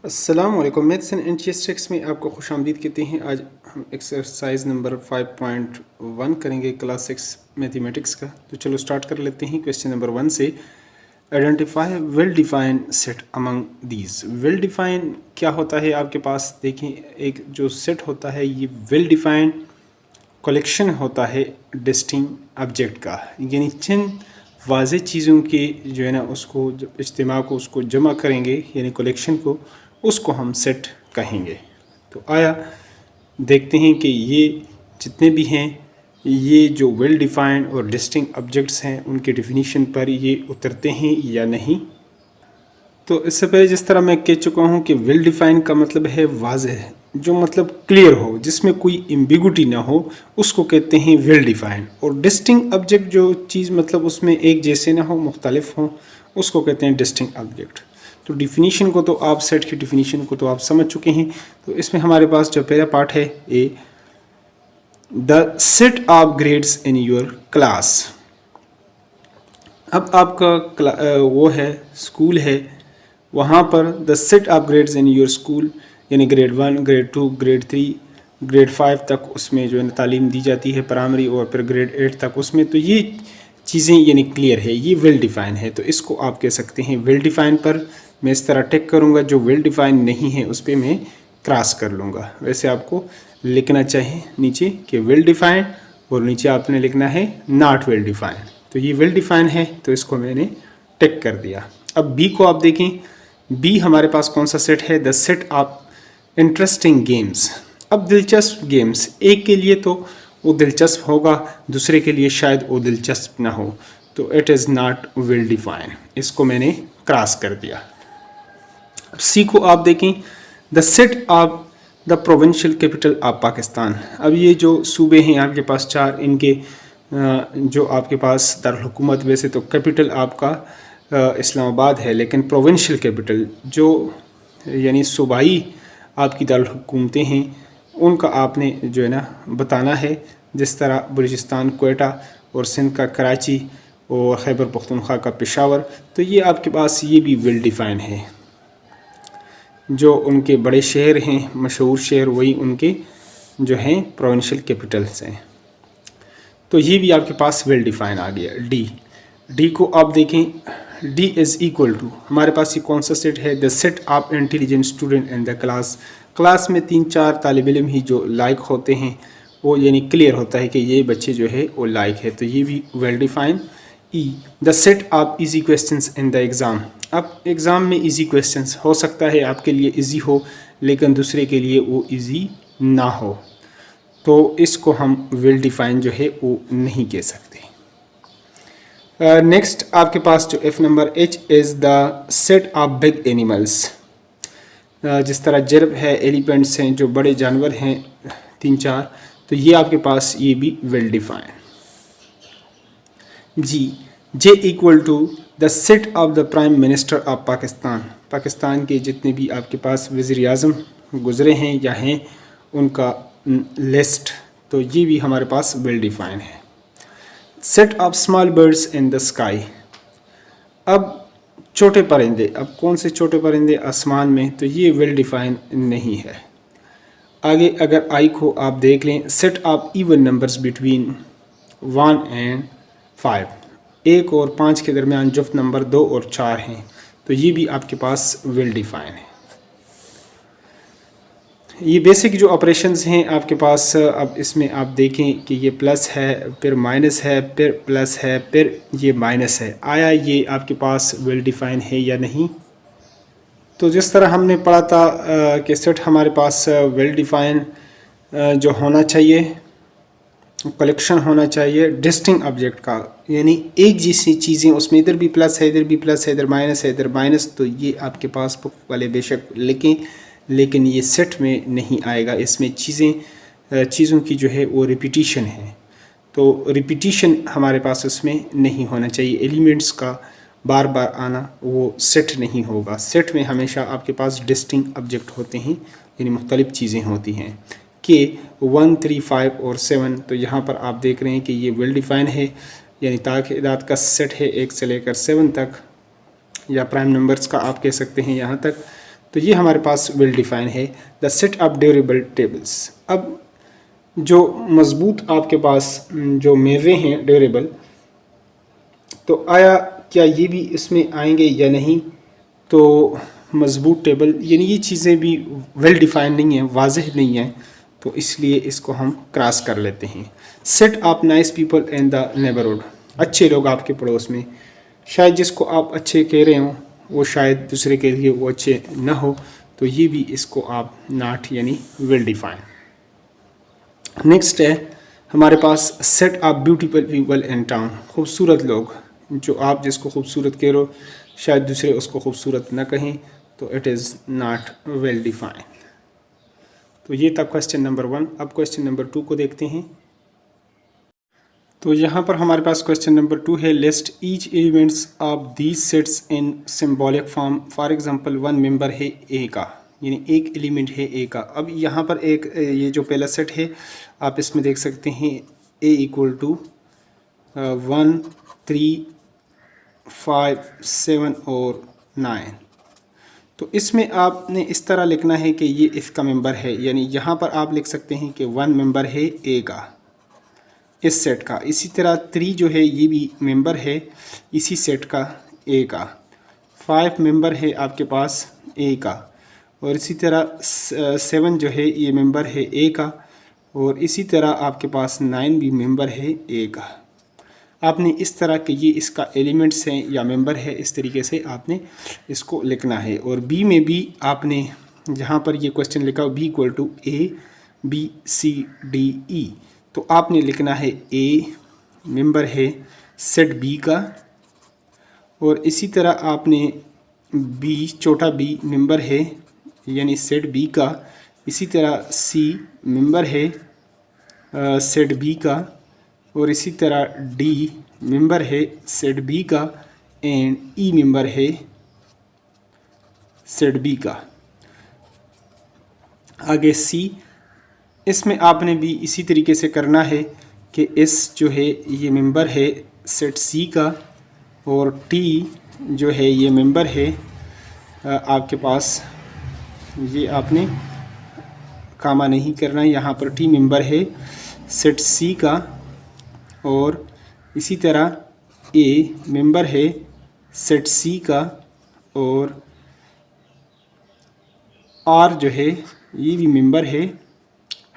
अस्सलाम वालेकुम। Maths and statistics में आपको खुशामदीद कहते हैं। आज हम एक्सरसाइज नंबर 5.1 करेंगे क्लास 6 मैथमेटिक्स का। तो चलो स्टार्ट कर लेते हैं क्वेश्चन नंबर 1 से। Identify well define set among these. Well define क्या होता है आपके पास? देखें, एक जो सेट होता है ये वेल डिफाइन कलेक्शन होता है डिस्टिंक्ट ऑब्जेक्ट का, यानी चंद वाज़ेह चीज़ों की जो है ना उसको जब इज्तिमा को उसको जमा करेंगे यानी कलेक्शन को, उसको हम सेट कहेंगे। तो आया देखते हैं कि ये जितने भी हैं ये जो वेल डिफाइंड और डिस्टिंक्ट ऑब्जेक्ट्स हैं उनके डेफिनेशन पर ये उतरते हैं या नहीं। तो इससे पहले जिस तरह मैं कह चुका हूँ कि वेल डिफाइंड का मतलब है वाज़ेह, जो मतलब क्लियर हो, जिसमें कोई एम्बिगुटी ना हो, उसको कहते हैं वेल डिफाइंड। और डिस्टिंक्ट ऑब्जेक्ट जो चीज़ मतलब उसमें एक जैसे ना हो, मुख्तलिफ हो, उसको कहते हैं डिस्टिंक्ट ऑब्जेक्ट। तो डिफिनीशन को तो आप सेट की डिफिनीशन को तो आप समझ चुके हैं। तो इसमें हमारे पास जो पहला पार्ट है A, the set of grades in your class. अब आपका वो है स्कूल है, वहाँ पर the set of grades in your school यानी ग्रेड 1, ग्रेड 2, ग्रेड 3, ग्रेड 5 तक उसमें जो है तालीम दी जाती है प्राइमरी, और फिर ग्रेड 8 तक उसमें। तो ये चीज़ें यानी क्लियर है, ये वेल डिफाइन है। तो इसको आप कह सकते हैं वेल डिफाइन पर मैं इस तरह टिक करूँगा, जो वेल डिफाइन नहीं है उस पर मैं क्रॉस कर लूँगा। वैसे आपको लिखना चाहिए नीचे कि वेल डिफाइन, और नीचे आपने लिखना है नॉट वेल डिफाइन। तो ये वेल डिफाइन है तो इसको मैंने टिक कर दिया। अब बी को आप देखें, बी हमारे पास कौन सा सेट है? The set of interesting games. अब दिलचस्प गेम्स, एक के लिए तो वो दिलचस्प होगा, दूसरे के लिए शायद वो दिलचस्प ना हो, तो it is not well define. इसको मैंने क्रॉस कर दिया। सी को आप देखें, the set of the provincial capital of Pakistan. अब ये जो सूबे हैं आपके पास चार, इनके जो आपके पास दारुल-हुकूमत, वैसे तो कैपिटल आपका इस्लामाबाद है, लेकिन प्रोविंशियल कैपिटल जो यानी सूबाई आपकी दारुल-हुकूमतें हैं उनका आपने जो है ना बताना है। जिस तरह बलूचिस्तान कोयटा, और सिंध का कराची, और खैबर पख्तूनख्वा का पेशावर। तो ये आपके पास ये भी वेल डिफाइन है। जो उनके बड़े शहर हैं, मशहूर शहर, वही उनके जो हैं प्रोविंशियल कैपिटल्स हैं। तो ये भी आपके पास वेल डिफाइन आ गया। डी, डी को आप देखें, डी इज़ इक्वल टू, हमारे पास ये कौन सा सेट है? The set of intelligent student in the class. Class में 3-4 तालिब इल्म ही जो लायक होते हैं, वो यानी क्लियर होता है कि ये बच्चे जो है वो लायक है, तो ये भी well define. E, the set of easy questions in the exam. अब एग्ज़ाम में इजी क्वेश्चंस हो सकता है आपके लिए इजी हो, लेकिन दूसरे के लिए वो इजी ना हो, तो इसको हम वेल डिफाइन जो है वो नहीं कह सकते। नेक्स्ट आपके पास जो F number, H is the set of big animals. जिस तरह जरब है, एलिफेंट्स हैं, जो बड़े जानवर हैं 3-4, तो ये आपके पास ये भी वेल डिफाइन। जी, J equal to the set of the prime minister of Pakistan. Pakistan के जितने भी आपके पास वज़ीर आज़म गुज़रे हैं या हैं उनका लिस्ट, तो ये भी हमारे पास वेल डिफाइन है। Set of small birds in the sky. अब छोटे परिंदे, अब कौन से छोटे परिंदे आसमान में, तो ये वेल डिफाइन नहीं है। आगे अगर आई को आप देख लें, set of even numbers between 1 and 5, 1 और 5 के दरमियान जुफ्त नंबर 2 और 4 हैं, तो ये भी आपके पास वेल डिफाइन है। ये बेसिक जो ऑपरेशंस हैं आपके पास, अब इसमें आप देखें कि ये प्लस है, फिर माइनस है, फिर प्लस है, फिर ये माइनस है। आया ये आपके पास वेल डिफाइन है या नहीं? तो जिस तरह हमने पढ़ा था कि सेट हमारे पास वेल डिफाइन जो होना चाहिए, कलेक्शन होना चाहिए डिस्टिंक्ट ऑब्जेक्ट का, यानी एक जैसी चीज़ें उसमें, इधर भी प्लस है, इधर भी प्लस है, इधर माइनस है, इधर माइनस, तो ये आपके पास बुक वाले बेशक लिखें, लेकिन ये सेट में नहीं आएगा। इसमें चीज़ों की जो है वो रिपीटिशन है, तो रिपीटिशन हमारे पास उसमें नहीं होना चाहिए। एलिमेंट्स का बार बार आना वो सेट नहीं होगा। सेट में हमेशा आपके पास डिस्टिंक्ट ऑब्जेक्ट होते हैं, यानी मुख्तलिफ़ चीज़ें होती हैं। के 1, 3, 5 और 7, तो यहाँ पर आप देख रहे हैं कि ये वेल डिफाइन है, यानी तादाद का सेट है 1 से लेकर 7 तक, या प्राइम नंबर्स का आप कह सकते हैं यहाँ तक। तो ये हमारे पास वेल डिफाइन है the set of durable tables. अब जो मजबूत आपके पास जो मेवे हैं ड्यूरेबल, तो आया क्या ये भी इसमें आएंगे या नहीं? तो मजबूत टेबल यानी ये चीज़ें भी वेल डिफाइंड नहीं हैं, वाजह नहीं हैं, तो इसलिए इसको हम क्रॉस कर लेते हैं। Set of nice people in the neighbourhood, अच्छे लोग आपके पड़ोस में, शायद जिसको आप अच्छे कह रहे हो वो शायद दूसरे के लिए वो अच्छे ना हो, तो ये भी इसको आप नॉट यानी वेल डिफाइन। नेक्स्ट है हमारे पास set of beautiful people in town, खूबसूरत लोग, जो आप जिसको खूबसूरत कह रहे हो शायद दूसरे उसको खूबसूरत ना कहें, तो it is not well define. तो ये था क्वेश्चन नंबर 1। अब क्वेश्चन नंबर 2 को देखते हैं। तो यहाँ पर हमारे पास क्वेश्चन नंबर 2 है list each elements of these sets in symbolic form. For example 1 member है ए का, यानी एक एलिमेंट है ए का। अब यहाँ पर एक ये जो पहला सेट है आप इसमें देख सकते हैं ए इक्वल टू 1 3 5 7 और 9। तो इसमें आपने इस तरह लिखना है कि ये इसका मेंबर है, यानी यहाँ पर आप लिख सकते हैं कि 1 मेंबर है ए का इस सेट का। इसी तरह 3 जो है ये भी मेंबर है इसी सेट का ए का। 5 मेंबर है आपके पास ए का, और इसी तरह 7 जो है ये मेंबर है ए का, और इसी तरह आपके पास 9 भी मेंबर है ए का। आपने इस तरह के ये इसका एलिमेंट्स हैं या मेंबर है, इस तरीके से आपने इसको लिखना है। और बी में भी आपने जहाँ पर ये क्वेश्चन लिखा हो B equal to A B C D E, तो आपने लिखना है ए मेंबर है सेट बी का, और इसी तरह आपने बी छोटा बी मेंबर है यानी सेट बी का, इसी तरह सी मेंबर है सेट बी का, और इसी तरह डी मेंबर है सेट बी का, एंड ई मेंबर है सेट बी का। आगे सी, इसमें आपने भी इसी तरीके से करना है कि एस जो है ये मेंबर है सेट सी का, और टी जो है ये मेंबर है आपके पास, ये आपने कामा नहीं करना है, यहाँ पर टी मेंबर है सेट सी का, और इसी तरह ए मेंबर है सेट सी का, और आर जो है ये भी मेंबर है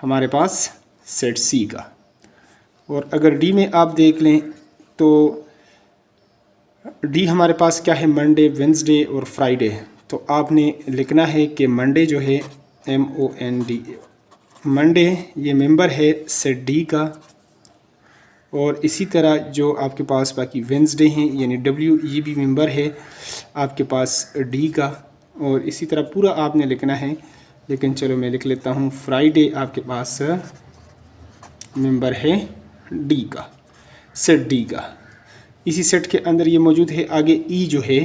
हमारे पास सेट सी का। और अगर डी में आप देख लें तो डी हमारे पास क्या है, मंडे वेंसडे और फ्राइडे। तो आपने लिखना है कि मंडे जो है MOND, मंडे ये मेंबर है सेट डी का, और इसी तरह जो आपके पास बाकी वेंसडे हैं यानी W ये भी मेंबर है आपके पास डी का, और इसी तरह पूरा आपने लिखना है, लेकिन चलो मैं लिख लेता हूँ फ्राइडे आपके पास मेंबर है डी का, सेट डी का। इसी सेट के अंदर ये मौजूद है। आगे ई जो है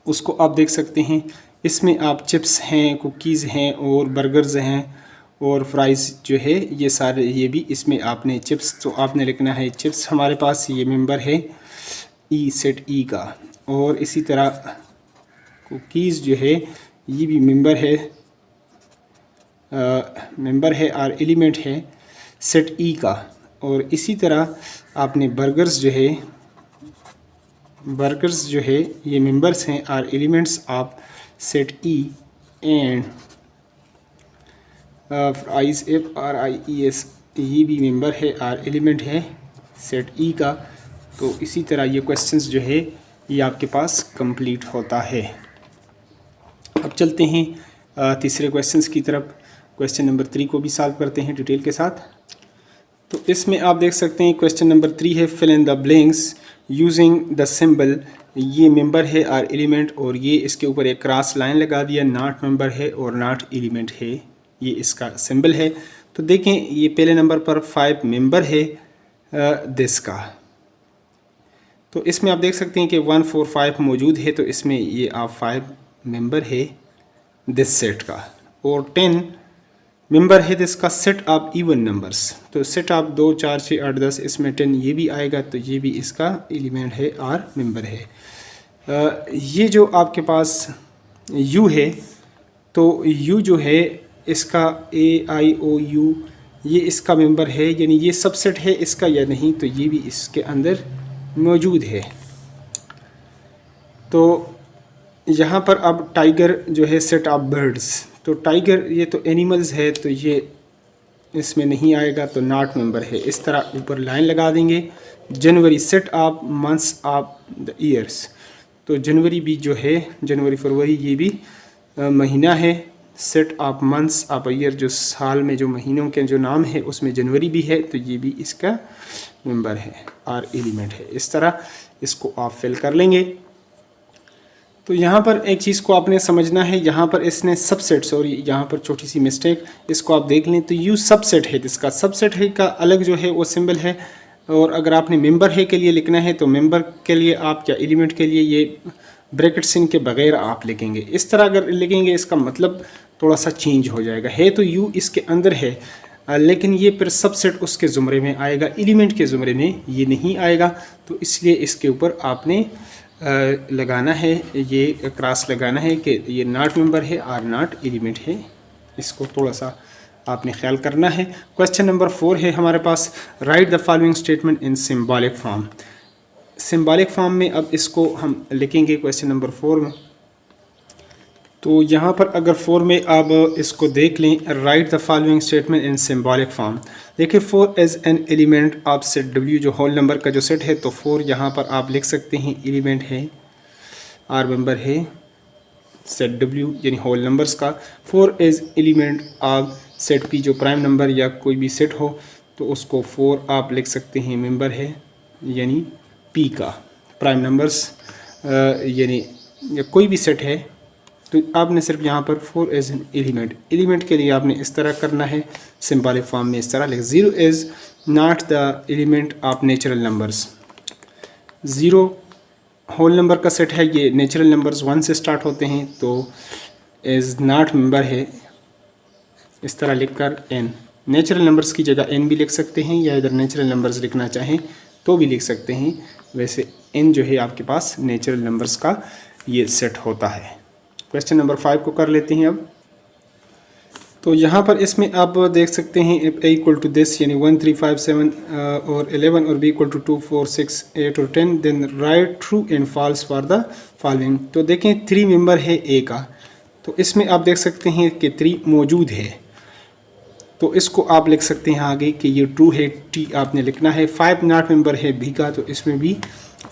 उसको आप देख सकते हैं, इसमें आप चिप्स हैं, कुकीज़ हैं और बर्गर्स हैं और फ्राइज़ जो है ये सारे, ये भी इसमें आपने चिप्स, तो आपने लिखना है चिप्स हमारे पास ये मेंबर है ई सेट ई का, और इसी तरह कुकीज़ जो है ये भी मेंबर है और एलिमेंट है सेट ई का, और इसी तरह आपने बर्गर्स जो है ये मेंबर्स हैं और elements of set E, and fries FRIES ये भी मेंबर है और एलिमेंट है सेट ई का। तो इसी तरह ये क्वेश्चंस जो है ये आपके पास कंप्लीट होता है। अब चलते हैं तीसरे क्वेश्चंस की तरफ। क्वेश्चन नंबर 3 को भी सॉल्व करते हैं डिटेल के साथ। तो इसमें आप देख सकते हैं क्वेश्चन नंबर 3 है fill in the blanks using the symbol. ये मेंबर है और एलिमेंट, और ये इसके ऊपर एक क्रॉस लाइन लगा दिया, नॉट मेंबर है और नॉट एलिमेंट है, ये इसका सिंबल है। तो देखें ये पहले नंबर पर 5 मेंबर है दिस का, तो इसमें आप देख सकते हैं कि 1 4 5 मौजूद है, तो इसमें ये आप 5 मेंबर है दिस सेट का, और 10 मेंबर है दिस का सेट ऑफ इवन नंबर्स। तो सेट ऑफ 2 4 6 8 10, इसमें 10 ये भी आएगा, तो ये भी इसका एलिमेंट है और मेंबर है। ये जो आपके पास U है, तो U जो है इसका AIOU ये इसका मेंबर है, यानी ये सबसेट है इसका या नहीं, तो ये भी इसके अंदर मौजूद है। तो यहाँ पर अब टाइगर जो है सेट ऑफ बर्ड्स, तो टाइगर ये तो एनिमल्स है, तो ये इसमें नहीं आएगा, तो नॉट मेंबर है। इस तरह ऊपर लाइन लगा देंगे। जनवरी set of months of the years, तो जनवरी भी जो है जनवरी फरवरी ये भी महीना है। Set of months of year जो साल में जो महीनों के जो नाम है उसमें जनवरी भी है, तो ये भी इसका मेंबर है और एलिमेंट है। इस तरह इसको आप फिल कर लेंगे। तो यहाँ पर एक चीज़ को आपने समझना है, यहाँ पर इसने सबसेट, सॉरी यहाँ पर छोटी सी मिस्टेक, इसको आप देख लें तो यू सबसेट है, इसका सबसेट है का अलग जो है वो सिंबल है। और अगर आपने मेंबर है के लिए लिखना है तो मेंबर के लिए आप या एलिमेंट के लिए ये ब्रैकेट सिन के बगैर आप लिखेंगे। इस तरह अगर लिखेंगे इसका मतलब थोड़ा सा चेंज हो जाएगा। है तो यू इसके अंदर है, लेकिन ये फिर सबसेट उसके ज़ुमरे में आएगा, एलिमेंट के ज़ुमरे में ये नहीं आएगा। तो इसलिए इसके ऊपर आपने लगाना है, ये क्रॉस लगाना है कि ये नॉट मेंबर है और नॉट एलिमेंट है। इसको थोड़ा सा आपने ख्याल करना है। क्वेश्चन नंबर 4 है हमारे पास, write the following statement in symbolic form. Symbolic form में अब इसको हम लिखेंगे क्वेश्चन नंबर 4 में। तो यहाँ पर अगर 4 में आप इसको देख लें, write the following statement in symbolic form. देखिए 4 as an element of set W, जो होल नंबर का जो सेट है, तो 4 यहाँ पर आप लिख सकते हैं एलिमेंट है और मेंबर है सेट W यानी होल नंबर्स का। 4 as element of set P, जो प्राइम नंबर या कोई भी सेट हो तो उसको 4 आप लिख सकते हैं मेंबर है यानी P का। प्राइम नंबर्स यानी या कोई भी सेट है तो आपने सिर्फ यहाँ पर 4 एज एन एलिमेंट के लिए आपने इस तरह करना है, सिम्बॉलिक फॉर्म में इस तरह लिख। 0 is not the element of natural numbers. 0 whole number का सेट है, ये नेचुरल नंबर्स 1 से स्टार्ट होते हैं, तो इज़ नॉट मेंबर है। इस तरह लिखकर n, नेचुरल नंबर्स की जगह n भी लिख सकते हैं, या इधर नेचुरल नंबर्स लिखना चाहें तो भी लिख सकते हैं। वैसे n जो है आपके पास नेचुरल नंबर्स का ये सेट होता है। क्वेश्चन नंबर 5 को कर लेते हैं अब। तो यहाँ पर इसमें आप देख सकते हैं if a equal to this यानी 1 3 5 7 और 11 और b इक्वल टू 2 4 6 8 और 10, then write true and false for the following. तो देखें 3 मेंबर है a का, तो इसमें आप देख सकते हैं कि 3 मौजूद है, तो इसको आप लिख सकते हैं आगे कि ये ट्रू है, t आपने लिखना है। 5 नॉट मेंबर है b का, तो इसमें भी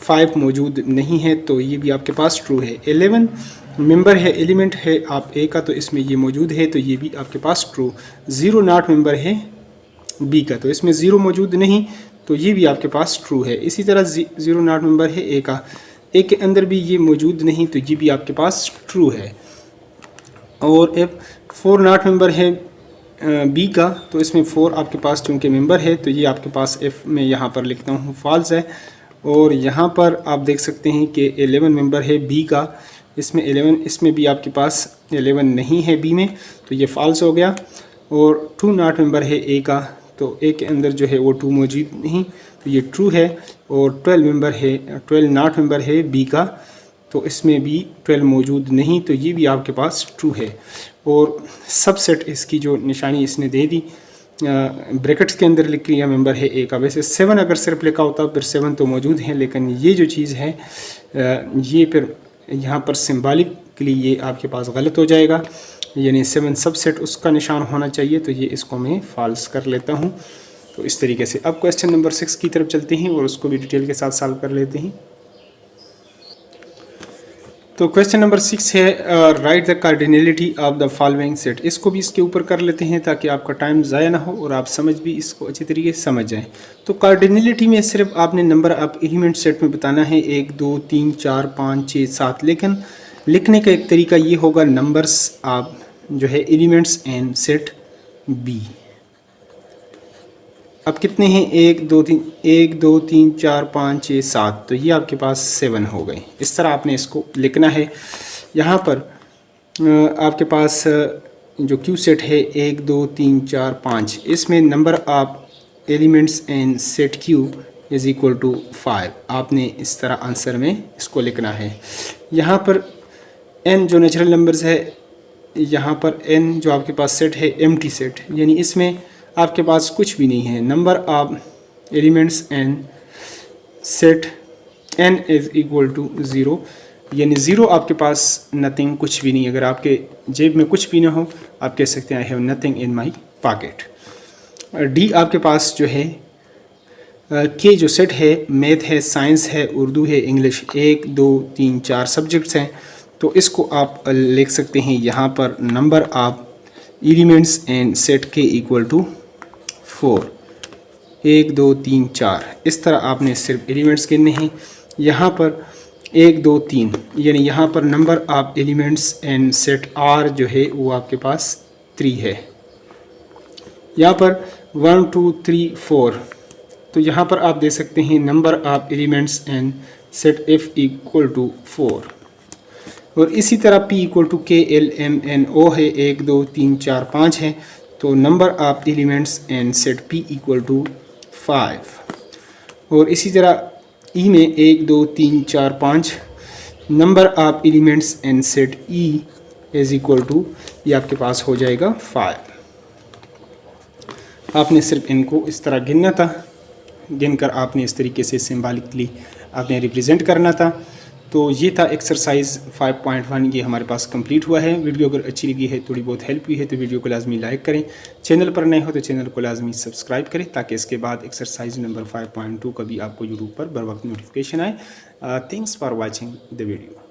5 मौजूद नहीं है, तो ये भी आपके पास ट्रू है। 11 मेंबर है, एलिमेंट है आप ए का, तो इसमें ये मौजूद है, तो ये भी आपके पास ट्रू। 0 नॉट मेंबर है बी का, तो इसमें 0 मौजूद नहीं, तो ये भी आपके पास ट्रू है। इसी तरह 0 नॉट मेंबर है ए का, ए के अंदर भी ये मौजूद नहीं, तो ये भी आपके पास ट्रू है। और एफ 4 नॉट मेंबर है बी का, तो इसमें 4 आपके पास चूँकि मेंबर है, तो ये आपके पास एफ में यहाँ पर लिखता हूँ फॉल्स है। और यहाँ पर आप देख सकते हैं कि 11 मेंबर है बी का, इसमें 11, इसमें भी आपके पास 11 नहीं है बी में, तो ये फॉल्स हो गया। और 2 नॉट मेंबर है ए का, तो ए के अंदर जो है वो 2 मौजूद नहीं, तो ये ट्रू है। और 12 मेंबर है, 12 नॉट मेंबर है बी का, तो इसमें भी 12 मौजूद नहीं, तो ये भी आपके पास ट्रू है। और सबसेट इसकी जो निशानी इसने दे दी ब्रैकेट्स के अंदर लिख लिया मेंबर है ए का। वैसे 7 अगर सिर्फ लिखा होता फिर 7 तो मौजूद हैं, लेकिन ये जो चीज़ है ये फिर यहाँ पर सिम्बॉलिकली ये आपके पास गलत हो जाएगा, यानी 7 सबसेट उसका निशान होना चाहिए, तो ये इसको मैं फॉल्स कर लेता हूँ। तो इस तरीके से अब क्वेश्चन नंबर 6 की तरफ चलते हैं और उसको भी डिटेल के साथ सॉल्व कर लेते हैं। तो क्वेश्चन नंबर 6 है right the cardinality of the following set. इसको भी इसके ऊपर कर लेते हैं ताकि आपका टाइम ज़ाया ना हो और आप समझ भी इसको अच्छी तरीके से समझ जाएं। तो कार्डिनलिटी में सिर्फ आपने नंबर ऑफ एलिमेंट सेट में बताना है 1 2 3 4 5 6 7, लेकिन लिखने का एक तरीका ये होगा नंबर्स ऑफ जो है एलिमेंट्स एंड सेट बी। अब कितने हैं 1 2 3 4 5 6 7, तो ये आपके पास 7 हो गए। इस तरह आपने इसको लिखना है। यहाँ पर आपके पास जो क्यू सेट है 1 2 3 4 5, इसमें number of elements and set Q is equal to 5। आपने इस तरह आंसर में इसको लिखना है। यहाँ पर n जो नेचुरल नंबर्स है, यहाँ पर n जो आपके पास सेट है एम्प्टी सेट, यानी इसमें आपके पास कुछ भी नहीं है। Number of elements n set n is equal to 0, यानी 0 आपके पास नथिंग, कुछ भी नहीं। अगर आपके जेब में कुछ भी ना हो, आप कह सकते हैं I have nothing in my pocket. D आपके पास जो है के जो सेट है, मैथ है, साइंस है, उर्दू है, इंग्लिश, 1 2 3 4 सब्जेक्ट्स हैं। तो इसको आप लिख सकते हैं यहाँ पर number of elements and set के इक्वल टू 4। 1 2 3 4 इस तरह आपने सिर्फ एलिमेंट्स गिनने हैं। यहाँ पर 1 2 3 यानी यहाँ पर number of elements and set R जो है वो आपके पास 3 है। यहाँ पर 1 2 3 4, तो यहाँ पर आप दे सकते हैं number of elements and set F equal to 4। और इसी तरह P equal to K L M N O है, 1 2 3 4 5 है, तो number of elements and set P equal to 5। और इसी तरह E में 1 2 3 4 5, number of elements and set E is equal to, ये आपके पास हो जाएगा 5। आपने सिर्फ इनको इस तरह गिनना था, गिनकर आपने इस तरीके से सिंबॉलिकली आपने रिप्रेजेंट करना था। तो ये था एक्सरसाइज 5.1, ये हमारे पास कंप्लीट हुआ है। वीडियो अगर अच्छी लगी है, थोड़ी बहुत हेल्प हुई है, तो वीडियो को लाजमी लाइक करें। चैनल पर नए हो तो चैनल को लाजमी सब्सक्राइब करें, ताकि इसके बाद एक्सरसाइज नंबर 5.2 का भी आपको यूट्यूब पर बर वक्त नोटिफिकेशन आए। Thanks for watching the video.